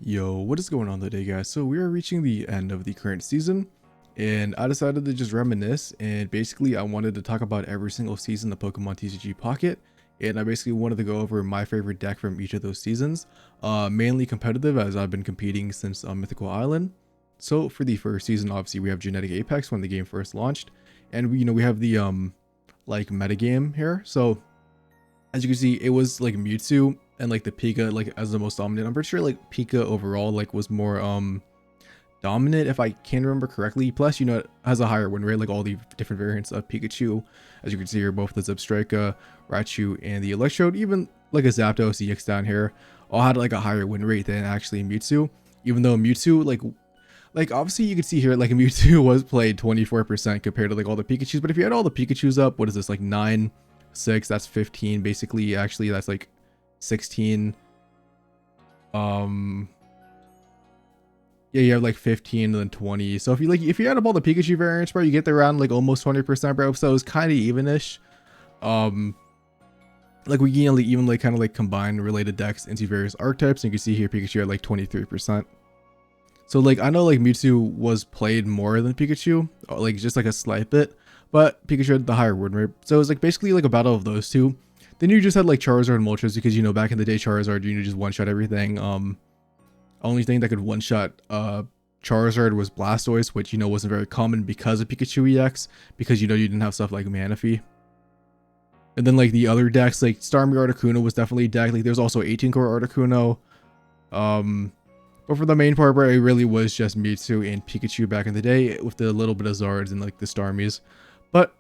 Yo, what is going on today, guys? So we are reaching the end of the current season, and I decided to just reminisce, and basically I wanted to talk about every single season of Pokemon TCG Pocket, and I basically wanted to go over my favorite deck from each of those seasons, mainly competitive as I've been competing since Mythical Island. So for the first season, obviously we have Genetic Apex when the game first launched, and we have the like metagame here. So as you can see, it was like Mewtwo and like the Pika like as the most dominant. I'm pretty sure like Pika overall like was more dominant if I can remember correctly. Plus, it has a higher win rate, like all the different variants of Pikachu. As you can see here, both the Zebstrika, Raichu, and the Electrode, even like a Zapdos EX down here, all had like a higher win rate than actually Mewtwo. Even though Mewtwo like obviously you can see here like Mewtwo was played 24% compared to like all the Pikachus. But if you had all the Pikachus up, what is this, like 9, 6, that's 15 basically. Actually that's like 16. Yeah, you have like 15 and then 20. So if you add up all the Pikachu variants, bro, you get around like almost 20%, bro. So it's kind of evenish. Like we can even like kind of like combine related decks into various archetypes, and you can see here Pikachu at like 23%. So like I know like Mewtwo was played more than Pikachu, like just like a slight bit, but Pikachu had the higher win rate. So it was like basically like a battle of those two. Then you just had like Charizard and Moltres because back in the day Charizard just one shot everything. Only thing that could one shot Charizard was Blastoise, which wasn't very common because of Pikachu EX, because you didn't have stuff like Manaphy. And then like the other decks, like Starmie Articuno was definitely a deck. Like there's also 18 core Articuno. But for the main part, where it really was just Mewtwo and Pikachu back in the day, with the little bit of Zards and like the Starmies. But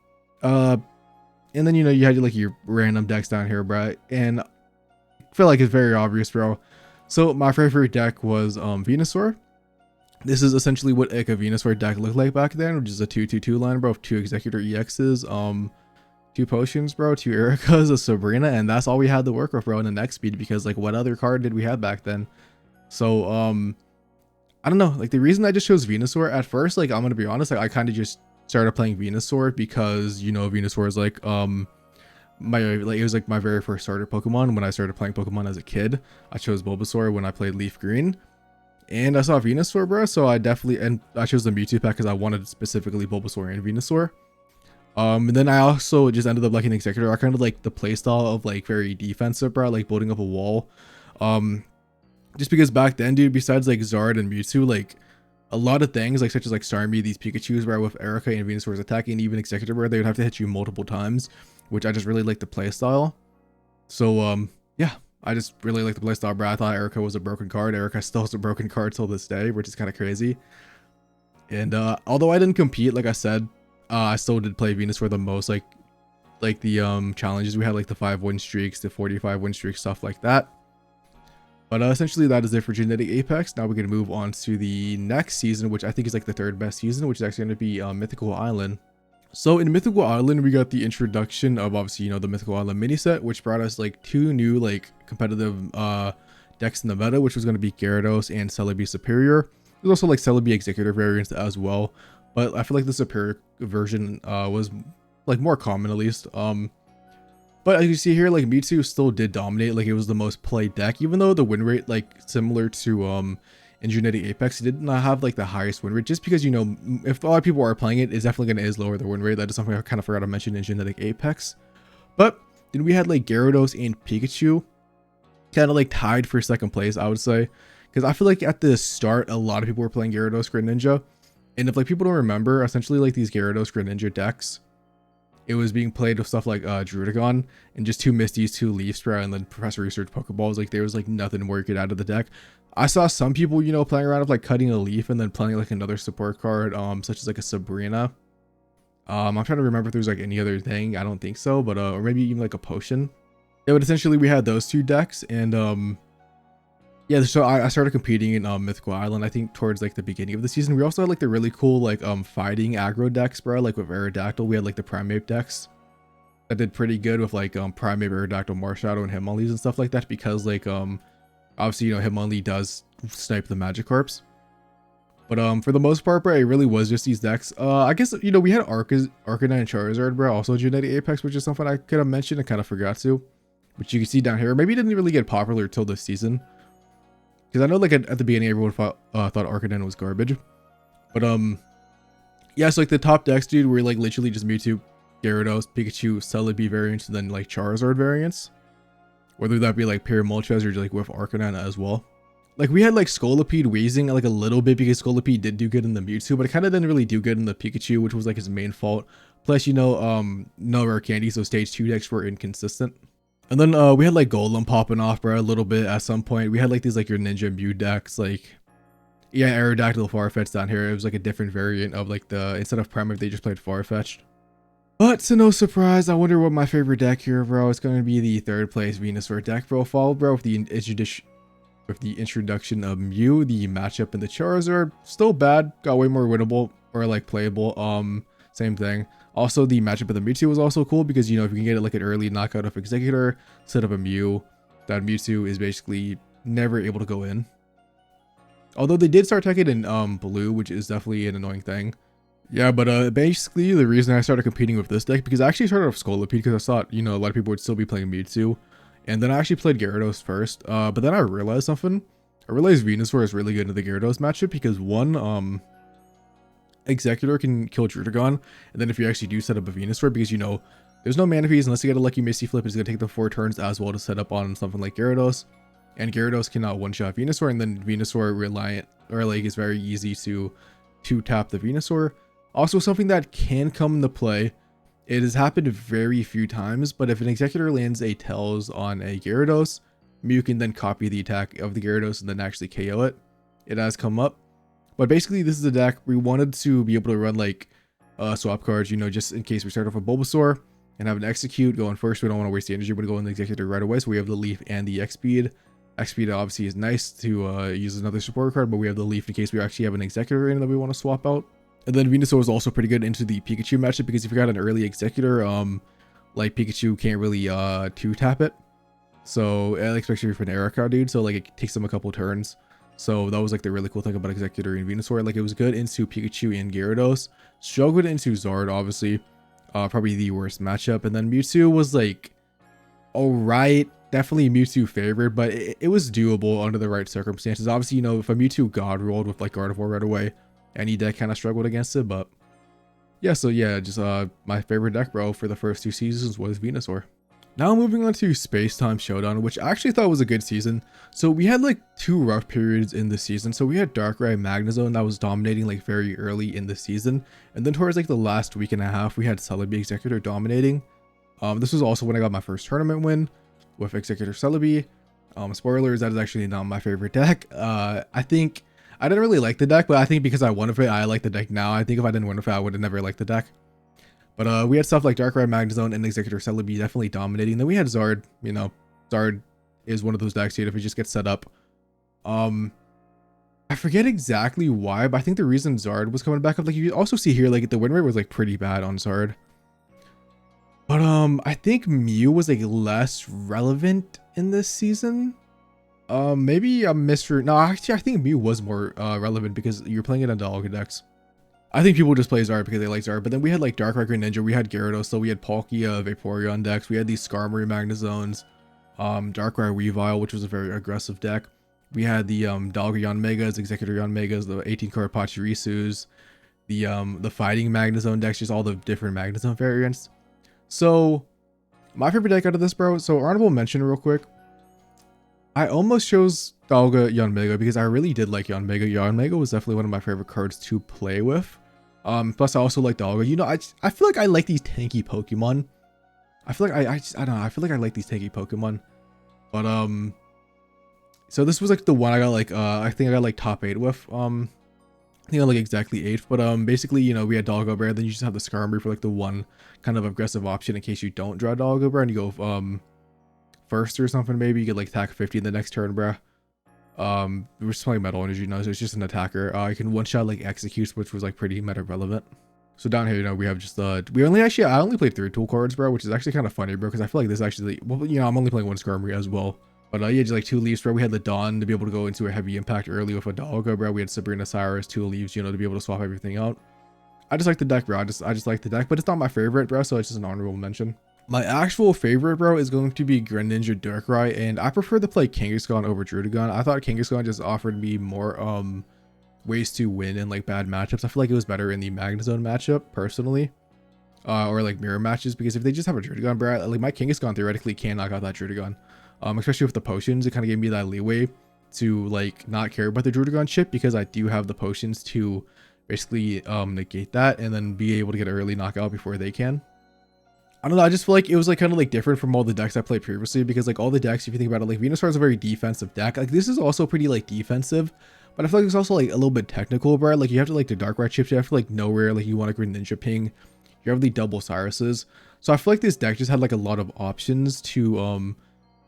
and then you had like your random decks down here, bro. And I feel like it's very obvious, bro. So my favorite deck was Venusaur. This is essentially what a Venusaur deck looked like back then, which is a 2/2/2 line, bro, with 2 Executor EXs, 2 potions, bro, 2 Ericas, a Sabrina, and that's all we had to work with, bro, in the next speed, because like what other card did we have back then? So I don't know, like the reason I just chose Venusaur at first, like I'm gonna be honest, like I kind of just started playing Venusaur because Venusaur is like it was like my very first starter Pokemon when I started playing Pokemon as a kid. I chose Bulbasaur when I played Leaf Green, and I saw Venusaur, bro, so I chose the Mewtwo pack because I wanted specifically Bulbasaur and Venusaur. And then I also just ended up liking Executor. I kind of like the playstyle of like very defensive, bro, like building up a wall. Just because back then, dude, besides like Zard and Mewtwo, like a lot of things like such as like Starmie, these Pikachus, bro, with Erica and Venusaur's attacking, and even Executor, bro, they would have to hit you multiple times, which I just really like the playstyle. So yeah, I just really like the playstyle, bro. I thought Erica was a broken card. Erica still is a broken card till this day, which is kind of crazy. And although I didn't compete, like I said, I still did play Venusaur the most, like the challenges we had, like the 5 win streaks, the 45 win streaks, stuff like that. But essentially that is it for Genetic Apex. Now we're going to move on to the next season, which I think is like the 3rd best season, which is actually going to be Mythical Island. So in Mythical Island, we got the introduction of obviously, the Mythical Island mini set, which brought us like 2 new like competitive decks in the meta, which was going to be Gyarados and Celebi Superior. There's also like Celebi Executor variants as well, but I feel like the Superior version was like more common at least. But as you see here, like Mewtwo still did dominate, like it was the most played deck, even though the win rate, like similar to in Genetic Apex, it did not have like the highest win rate, just because if a lot of people are playing it, it's definitely going to lower the win rate. That is something I kind of forgot to mention in Genetic Apex. But then we had like Gyarados and Pikachu kind of like tied for 2nd place, I would say, because I feel like at the start a lot of people were playing Gyarados Greninja, and if like people don't remember, essentially like these Gyarados Greninja decks, it was being played with stuff like Druddigon and just 2 Misties, 2 Leaf Sprout, and then Professor Research Pokeballs. Like there was like nothing more you could add to the deck. I saw some people, playing around with like cutting a leaf and then playing like another support card, such as like a Sabrina. I'm trying to remember if there's like any other thing. I don't think so, but or maybe even like a potion. Yeah, but essentially we had those 2 decks, and yeah, so I started competing in Mythical Island, I think towards like the beginning of the season. We also had like the really cool like fighting aggro decks, bro, like with Aerodactyl. We had like the Primeape decks that did pretty good with like Primeape, Aerodactyl, Marshadow, and Hitmonlees and stuff like that, because like obviously Hitmonlee does snipe the Magikarps. But for the most part, bro, it really was just these decks. I guess we had Arcanine and Charizard, bro, also Genetic Apex, which is something I could have mentioned and kind of forgot to, which you can see down here. Maybe it didn't really get popular till this season. Because I know like at the beginning everyone thought Arcanine was garbage. But yeah, so like the top decks, dude, were like literally just Mewtwo, Gyarados, Pikachu, Celebi variants, and then like Charizard variants. Whether that be like pure Moltres or like with Arcanine as well. Like we had like Scolipede wheezing like a little bit because Scolipede did do good in the Mewtwo, but it kind of didn't really do good in the Pikachu, which was like his main fault. Plus, you know, no rare candy, so stage 2 decks were inconsistent. And then we had like Golem popping off, bro, a little bit at some point. We had like these like your Ninja Mew decks, like yeah, Aerodactyl Farfetch'd down here. It was like a different variant of like the, instead of Primeape, they just played Farfetch'd. But to no surprise, I wonder what my favorite deck here, bro. It's going to be the 3rd place Venusaur deck profile, bro, with the introduction of Mew, the matchup in the Charizard. Still bad, got way more winnable or like playable. Same thing. Also, the matchup of the Mewtwo was also cool because, you know, if you can get it like an early knockout of Executor instead of a Mew, that Mewtwo is basically never able to go in. Although they did start taking in blue, which is definitely an annoying thing. Yeah, but basically the reason I started competing with this deck, because I actually started off Scolipede because I thought, you know, a lot of people would still be playing Mewtwo. And then I actually played Gyarados first, but then I realized something. I realized Venusaur is really good in the Gyarados matchup because one, Executor can kill Druddigon, and then if you actually do set up a Venusaur, because you know, there's no mana phase unless you get a lucky Misty Flip, it's going to take the 4 turns as well to set up on something like Gyarados. And Gyarados cannot one-shot Venusaur, and then Venusaur reliant, or like it's very easy to tap the Venusaur. Also, something that can come into play, it has happened very few times, but if an Executor lands a Tails on a Gyarados, Mew can then copy the attack of the Gyarados and then actually KO it. It has come up. But basically, this is a deck we wanted to be able to run like swap cards, you know, just in case we start off with Bulbasaur and have an Execute going first. We don't want to waste the energy, but go in the Executor right away. So we have the Leaf and the X-Speed. X-Speed obviously is nice to use another support card, but we have the Leaf in case we actually have an Executor in that we want to swap out. And then Venusaur is also pretty good into the Pikachu matchup because if you got an early Executor, like Pikachu can't really 2-tap it. So especially for an Erica dude, so like it takes them a couple turns. So that was like the really cool thing about Executor and Venusaur. Like it was good into Pikachu and Gyarados. Struggled into Zard, obviously. Probably the worst matchup. And then Mewtwo was like, alright. Definitely Mewtwo favored, but it was doable under the right circumstances. Obviously, you know, if a Mewtwo God rolled with like Gardevoir right away, any deck kind of struggled against it. But yeah, so yeah, just my favorite deck, bro, for the first 2 seasons was Venusaur. Now moving on to Space Time Showdown, which I actually thought was a good season. So we had like 2 rough periods in the season. So we had Darkrai Magnezone that was dominating like very early in the season. And then towards like the last week and a half, we had Celebi Executor dominating. This was also when I got my first tournament win with Executor Celebi. Spoilers, that is actually not my favorite deck. I think I didn't really like the deck, but I think because I won with it, I like the deck now. I think if I didn't win with it, I would have never liked the deck. But we had stuff like Darkrai Magnezone and Executor Celebi definitely dominating. Then we had Zard. You know, Zard is one of those decks here if it just gets set up. I forget exactly why, but I think the reason Zard was coming back up, like you also see here, like the win rate was like pretty bad on Zard. But I think Mew was like less relevant in this season. Maybe I'm no, actually I think Mew was more relevant because you're playing it on Dialga decks. I think people just play Zard because they like Zard, but then we had like Darkrai Greninja, we had Gyarados, so we had Palkia, Vaporeon decks, we had these Skarmory Magnezones, Darkrai Weavile, which was a very aggressive deck. We had the Dialga Yanmegas, Executor Yanmegas, the 18 card Pachirisus, the Fighting Magnezone decks, just all the different Magnezone variants. So my favorite deck out of this, bro, so honorable mention real quick. I almost chose Dialga Yanmega because I really did like Yanmega. Yanmega was definitely one of my favorite cards to play with. Plus I also like Dialga. You know, I feel like I like these tanky Pokemon. I feel like I don't know. I feel like I like these tanky Pokemon. But so this was like the one I got like I think I got like top 8 with. I think I like exactly 8th. But basically, you know, we had Dialga Bear, then you just have the Skarmory for like the one kind of aggressive option in case you don't draw Dialga Bear and you go first or something. Maybe you get like attack 50 in the next turn, bruh. We're just playing Metal Energy now, so it's just an attacker. You can one shot like Executes, which was like pretty meta relevant. So down here, you know, we have just I only played 3 tool cards, bro, which is actually kind of funny, bro, because I feel like this actually, well, you know, I'm only playing 1 Skarmory as well. But yeah, just like 2 leaves, bro. We had the Dawn to be able to go into a heavy impact early with a Dialga, bro. We had Sabrina Cyrus, 2 leaves, you know, to be able to swap everything out. I just like the deck, bro. I just like the deck, but it's not my favorite, bro, so it's just an honorable mention. My actual favorite, bro, is going to be Greninja Darkrai, and I prefer to play Kangaskhan over Druddigon. I thought Kangaskhan just offered me more ways to win in like bad matchups. I feel like it was better in the Magnezone matchup personally, or like mirror matches, because if they just have a Druddigon, bro, like my Kangaskhan theoretically can knock out that Druddigon. Especially with the potions, it kind of gave me that leeway to like not care about the Druddigon chip, because I do have the potions to basically negate that and then be able to get an early knockout before they can. I don't know, I just feel like it was like kind of like different from all the decks I played previously, because like all the decks, if you think about it, like Venusaur is a very defensive deck. Like this is also pretty like defensive, but I feel like it's also like a little bit technical, bro. Like you have to like the Darkrai chips, you have to like know where like you want to Greninja ping. You have the double Cyruses. So I feel like this deck just had like a lot of options to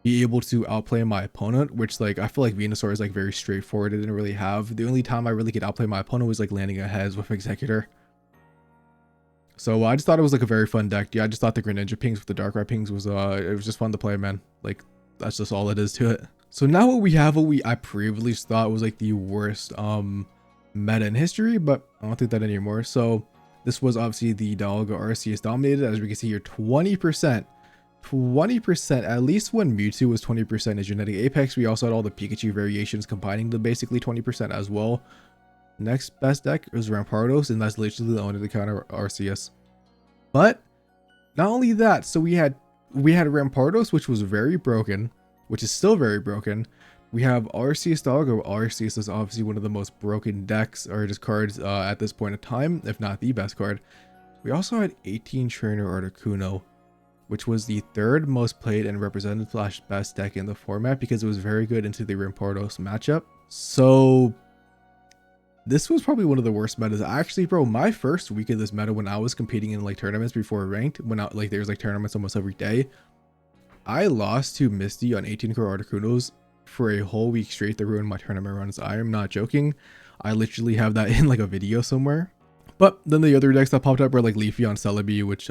be able to outplay my opponent, which like I feel like Venusaur is like very straightforward. It didn't really have. The only time I really could outplay my opponent was like landing ahead with Executor. So I just thought it was like a very fun deck. Yeah, I just thought the Greninja pings with the Darkrai pings was it was just fun to play, man. Like that's just all it is to it. So now what we have, I previously thought was like the worst meta in history, but I don't think that anymore. So this was obviously the Dialga RCS dominated, as we can see here, 20%. 20%, at least when Mewtwo was 20% in Genetic Apex. We also had all the Pikachu variations combining to basically 20% as well. Next best deck was Rampardos, and that's literally the only counter RCS. But not only that, so we had Rampardos, which was very broken, which is still very broken. We have RCS Dialga. RCS is obviously one of the most broken decks or just cards at this point in time, if not the best card. We also had 18 Trainer Articuno, which was the third most played and represented / best deck in the format, because it was very good into the Rampardos matchup. So this was probably one of the worst metas. Actually, bro, my first week of this meta, when I was competing in like tournaments before ranked, when I, like there's like tournaments almost every day, I lost to Misty on 18 core Articunos for a whole week straight that ruined my tournament runs. I am not joking. I literally have that in like a video somewhere. But then the other decks that popped up were like Leafeon Celebi, which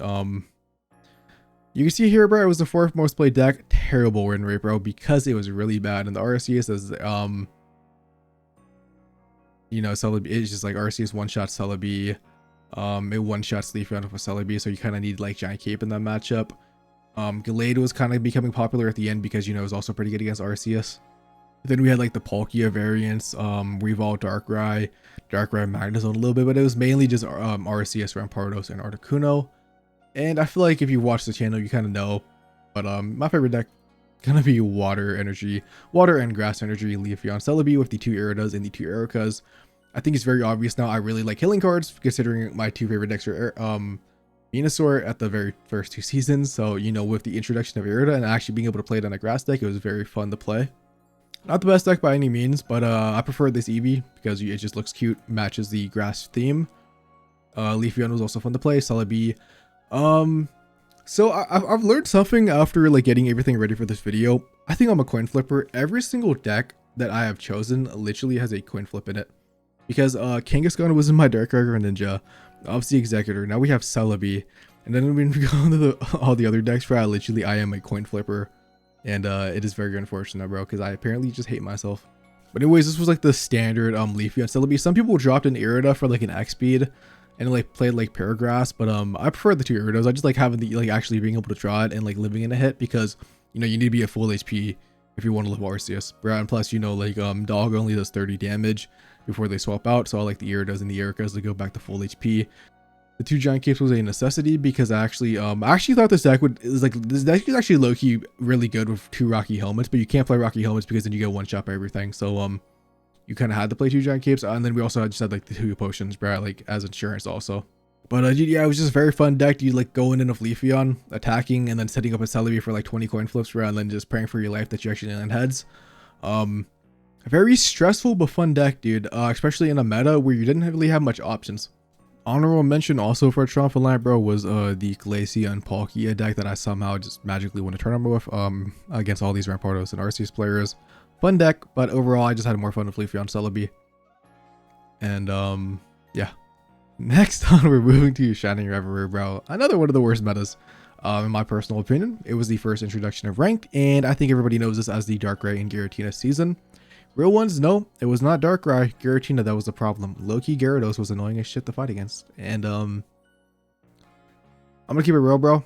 you can see here, bro, it was the fourth most played deck. Terrible win rate, bro, because it was really bad. And the RCS is you know, Celebi is just like RCS one-shot Celebi. It one-shots Leafeon with Celebi, so you kind of need like Giant Cape in that matchup. Gallade was kind of becoming popular at the end because, you know, it was also pretty good against RCS. Then we had like the Palkia variants, Weavile Darkrai Magnezone a little bit, but it was mainly just RCS, Rampardos, and Articuno. And I feel like if you watch the channel, you kind of know. But my favorite deck gonna be Water and Grass Energy Leafeon Celebi with the 2 Iridas and the 2 Ericas. I think it's very obvious now. I really like healing cards, considering my 2 favorite decks are Venusaur at the very first 2 seasons. So, you know, with the introduction of Irida and actually being able to play it on a grass deck, it was very fun to play. Not the best deck by any means, but I prefer this Eevee because it just looks cute, matches the grass theme. Leafeon was also fun to play. Celebi. So I've learned something after like getting everything ready for this video. I think I'm a coin flipper. Every single deck that I have chosen literally has a coin flip in it, because Kangaskhan was in my Darkrai Greninja, obviously Executor. Now we have Celebi, and then when we go into all the other decks, I am a coin flipper, and it is very unfortunate, bro, because I apparently just hate myself. But anyways, this was like the standard Leafeon Celebi. Some people dropped an Irida for like an X speed and like played like Paragrass, but I prefer the 2 Iridos. I just like having the like actually being able to draw it and like living in a hit, because you know you need to be at full HP if you want to live RCS, bro. And plus, you know, like Dog only does 30 damage before they swap out, so I like the Iridas and the Ericas to go back to full HP. The 2 Giant Capes was a necessity because I actually thought this deck this deck is actually low-key really good with 2 Rocky Helmets, but you can't play Rocky Helmets because then you get one shot by everything. So you kind of had to play 2 Giant Capes, and then we also just had like the 2 potions, bro, like as insurance also. But yeah, it was just a very fun deck. You like going in with Leafeon, attacking, and then setting up a Celebi for like 20 coin flips, bro, and then just praying for your life that you actually land heads. A very stressful but fun deck, dude, especially in a meta where you didn't really have much options. Honorable mention also for Triumphant Light, bro, was the Glaceon Palkia deck that I somehow just magically won a tournament with against all these Rampardos and Arceus players. Fun deck, but overall I just had more fun with Leafeon Celebi. And yeah. Next on, we're moving to Shining Revelry, bro. Another one of the worst metas. In my personal opinion, it was the first introduction of ranked, and I think everybody knows this as the Darkrai and Giratina season. Real ones, no, it was not Darkrai, Giratina that was the problem. Low-key Gyarados was annoying as shit to fight against. And I'm gonna keep it real, bro.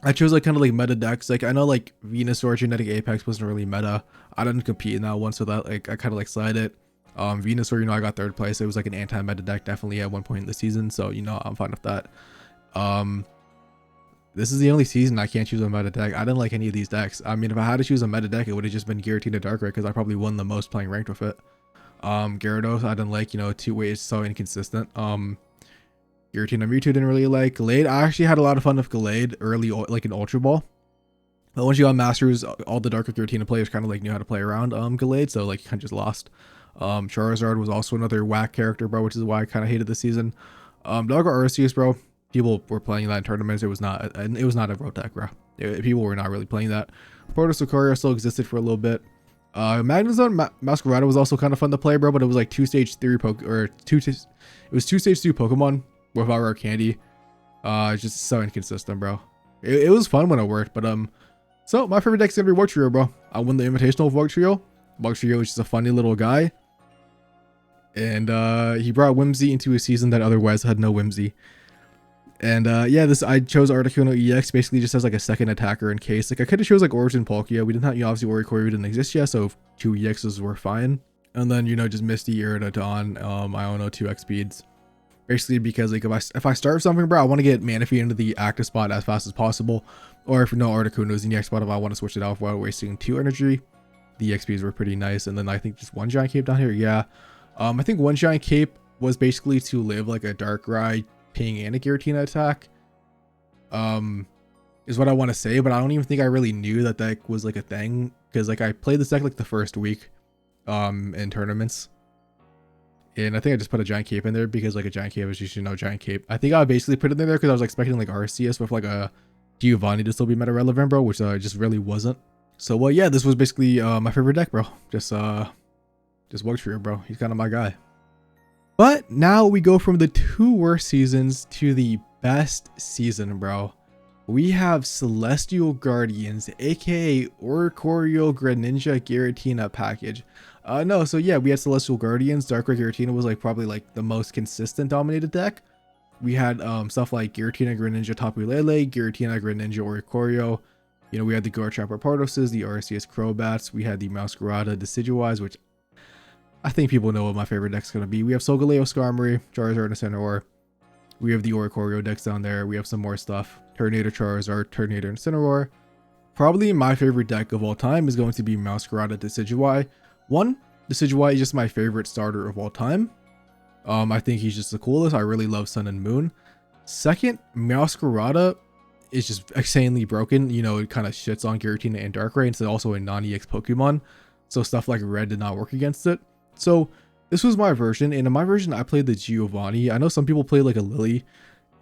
I chose like kind of like meta decks. Like I know like Venusaur Genetic Apex wasn't really meta. I didn't compete in that one, so that like I kind of like slide it. Venusaur, you know, I got third place. It was like an anti-meta deck definitely at one point in the season, so you know I'm fine with that. This is the only season I can't choose a meta deck. I didn't like any of these decks. I mean, if I had to choose a meta deck, it would have just been Giratina Darkrai because I probably won the most playing ranked with it. Gyarados, I didn't like, you know, two-way is so inconsistent. Giratina Mewtwo didn't really like. Gallade, I actually had a lot of fun with Gallade early, like in Ultra Ball. But once you got Masters, all the Dark Giratina players kind of like knew how to play around Gallade, so like you kind of just lost. Charizard was also another whack character, bro, which is why I kind of hated the season. Doggo Arceus, bro. People were playing that in tournaments. It was not a road deck, bro. People were not really playing that. Protosucaria still existed for a little bit. Magnezone Masquerada was also kind of fun to play, bro, but it was like it was 2 stage 2 Pokemon without rare candy. It's just so inconsistent, bro. It was fun when it worked, but so my favorite deck's gonna be Wugtrio, bro. I won the Invitational with Wugtrio. Wugtrio is just a funny little guy, and he brought whimsy into a season that otherwise had no whimsy. And yeah, I chose Articuno EX basically just as like a second attacker in case. Like I could have chose like Origin Palkia. We didn't have, you know, obviously Oricorio didn't exist yet, so 2 EXs were fine. And then, you know, just Misty, Iridaton, Iono 2x speeds. Basically because like if I start something, bro, I want to get Manaphy into the active spot as fast as possible. Or if no Articuno's in the EX spot, if I want to switch it out without wasting 2 energy. The XPs were pretty nice. And then I think just 1 giant cape down here. Yeah. I think 1 giant cape was basically to live like a Darkrai ping and a Giratina attack is what I want to say, but I don't even think I really knew that deck was like a thing, because like I played this deck like the first week in tournaments, and I think I just put a giant cape in there because like a giant cape is usually no giant cape. I think I basically put it in there because I was expecting like Arceus with like a Giovanni to still be meta relevant, bro, which just really wasn't. So well, yeah, this was basically my favorite deck, bro. Just Wugtrio, bro. He's kind of my guy. But now we go from the 2 worst seasons to the best season, bro. We have Celestial Guardians, aka Oricorio Greninja Giratina package. So yeah, we had Celestial Guardians. Darkrai Giratina was like probably like the most consistent dominated deck. We had stuff like Giratina Greninja Tapu Lele, Giratina Greninja Oricorio. You know, we had the Garchomp Partoses, the Arceus Crobats. We had the Masquerada Decidueyes, which I think people know what my favorite deck's going to be. We have Solgaleo, Skarmory, Charizard, and Incineroar. We have the Oricorio decks down there. We have some more stuff. Turtonator, Charizard, Turtonator, and Incineroar. Probably my favorite deck of all time is going to be Masquerada Decidueye. Decidueye is just my favorite starter of all time. I think he's just the coolest. I really love Sun and Moon. Second, Masquerada is just insanely broken. You know, it kind of shits on Giratina and Darkrai. It's also a non-EX Pokemon, so stuff like Red did not work against it. So this was my version, and in my version I played the Giovanni. I know some people play like a Lily,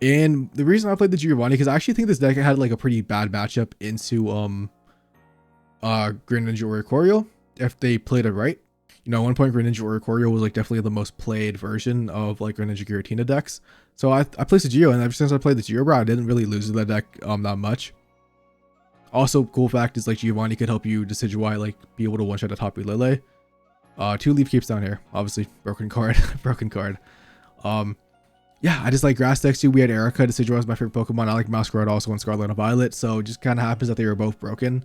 and the reason I played the Giovanni because I actually think this deck had like a pretty bad matchup into Greninja Oricorio if they played it right. You know, at one point Greninja Oricorio was like definitely the most played version of like Greninja Giratina decks. So I placed the Geo, and ever since I played the Geo, bro, I didn't really lose to that deck that much. Also, cool fact is like Giovanni could help you Decidueye like be able to one shot a Tapu Lele. 2 leaf keeps down here, obviously broken card. Yeah, I just like grass decks too. We had Erica. Decidueye was my favorite Pokemon. I like Masquerade also in Scarlet and Violet, so it just kind of happens that they were both broken.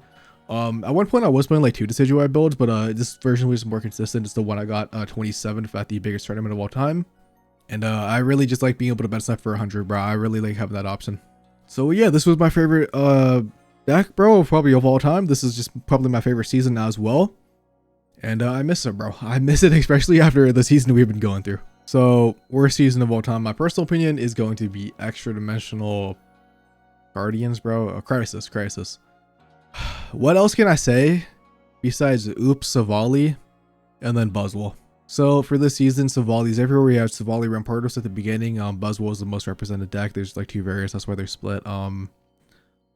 At one point I was playing like 2 Decidueye builds, but this version was more consistent. It's the one I got 27th at the biggest tournament of all time, and I really just like being able to bet stuff for 100, bro. I really like having that option. So yeah, this was my favorite deck, bro, probably of all time. This is just probably my favorite season now as well. And I miss it, bro. I miss it, especially after the season we've been going through. So, worst season of all time, my personal opinion is going to be Extradimensional Guardians, bro. Crisis. What else can I say besides Oops, Savali, and then Buzzwole? So, for this season, Savali's everywhere. We have Savali Rampardos at the beginning. Buzzwole is the most represented deck. There's like 2 variants. That's why they're split.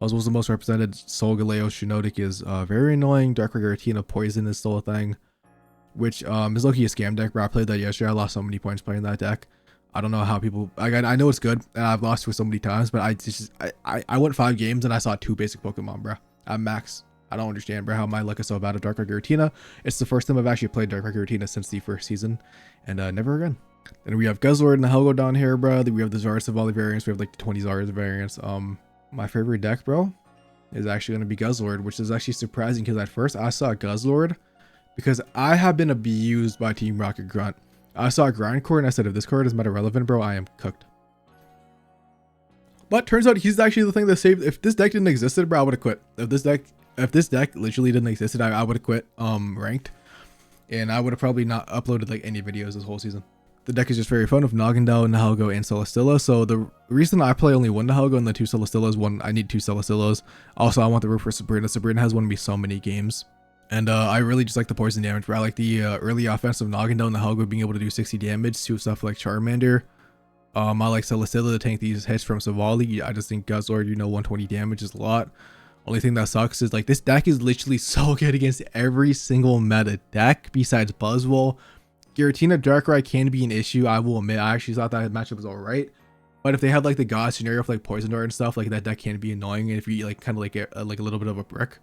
Buzzwole's the most represented. Solgaleo Shiinotic is very annoying. Darkrai Giratina Poison is still a thing, which is low-key a scam deck, bro. I played that yesterday. I lost so many points playing that deck. I don't know how people... I know it's good, and I've lost to it so many times, but I went 5 games, and I saw 2 basic Pokemon, bro. I'm max. I don't understand, bro, how my luck is so bad at Darkrai Giratina. It's the first time I've actually played Darkrai Giratina since the first season, and never again. Then we have Guzzlord and the Helgo down here, bro. Then we have the Zara Savali variants. We have like the 20 Zara variants. My favorite deck, bro, is actually going to be Guzzlord, which is actually surprising because at first I saw Guzzlord because I have been abused by Team Rocket Grunt. I saw Grindcore and I said, if this card is meta relevant, bro, I am cooked. But turns out he's actually the thing that saved. If this deck didn't exist, bro, I would have quit. If this deck literally didn't exist, I would have quit ranked, and I would have probably not uploaded like any videos this whole season. The deck is just very fun with Nagandao, Nihilego, and Celesteela. So the reason I play only one Nihilego and the 2 Celesteelas, I need 2 Celesteelas. Also, I want the root for Sabrina. Sabrina has won me so many games. And I really just like the poison damage, bro. I like the early offensive Nagandao and Nihilego being able to do 60 damage to stuff like Charmander. I like Celesteela to tank these hits from Savali. I just think Guzzlord, 120 damage is a lot. Only thing that sucks is like this deck is literally so good against every single meta deck besides Buzzwole. Giratina Darkrai can be an issue, I will admit. I actually thought that matchup was alright. But if they had like the God scenario for like Poison Dart and stuff, like that deck can be annoying. And if you like kind of like get like a little bit of a brick.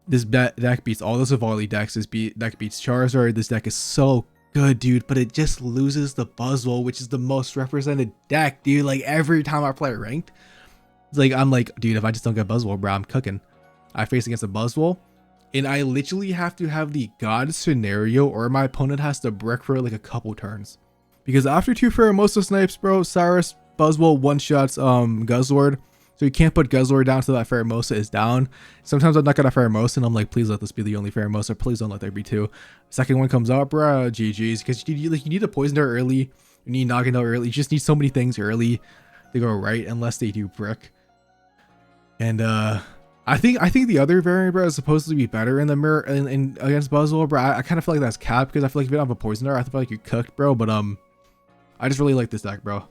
This deck beats all the Savali decks. This deck beats Charizard. This deck is so good, dude, but it just loses the Buzzwole, which is the most represented deck, dude. Like every time I play ranked, it's like I'm like, dude, if I just don't get Buzzwole, bro, I'm cooking. I face against a Buzzwole, and I literally have to have the God scenario, or my opponent has to brick for like a couple turns. Because after 2 Pheromosa snipes, bro, Cyrus, Buzzwole one-shots Guzzlord. So you can't put Guzzlord down until that Pheromosa is down. Sometimes I'm not gonna Pheromosa and I'm like, please let this be the only Pheromosa. Please don't let there be 2. Second one comes out, bro, GG's. Because you need a Poison Dart early. You need Nagano early. You just need so many things early to go right unless they do brick. And I think the other variant, bro, is supposed to be better in the mirror in against Buzzwole, bro. I kind of feel like that's capped because I feel like if you don't have a Poison Dart, I feel like you're cooked, bro. But I just really like this deck, bro.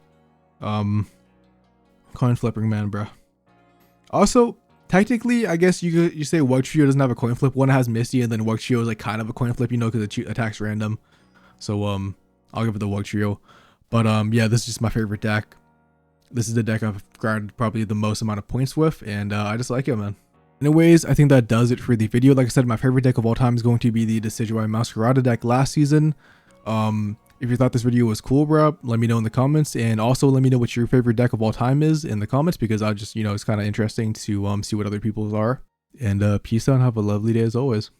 Coin flipping, man, bro. Also, technically, I guess you say Wugtrio doesn't have a coin flip. One has Misty, and then Wugtrio is like kind of a coin flip, because it attacks random. So I'll give it the Wugtrio. But yeah, this is just my favorite deck. This is the deck I've grinded probably the most amount of points with, and I just like it, man. Anyways, I think that does it for the video. Like I said, my favorite deck of all time is going to be the Decidueye Masquerada deck last season. If you thought this video was cool, bro, let me know in the comments, and also let me know what your favorite deck of all time is in the comments, because I just, it's kind of interesting to see what other people's are. And peace out and have a lovely day as always.